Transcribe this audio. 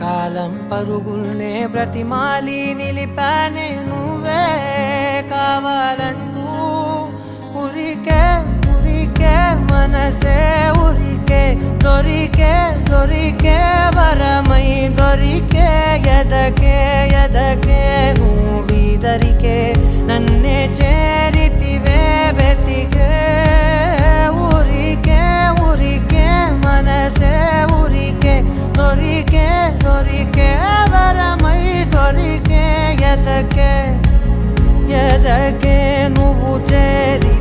కాలం పరుగుల్నే బ్రతిమాలి నిలిపానే నువ్వే కావాలంటూ ఉరికే ఉరికే మనసే ఉరికే దొరికే దొరికే వరమై దొరికే ఎదకే ఎదకే నువ్విదరికే నన్నే చేరితివే వెతికే ఊరికే ఊరికే మనసే ఊరికే దొరికే దొరికే వరమై దొరికే ఎదకే ఎదకే నువ్వు చేరి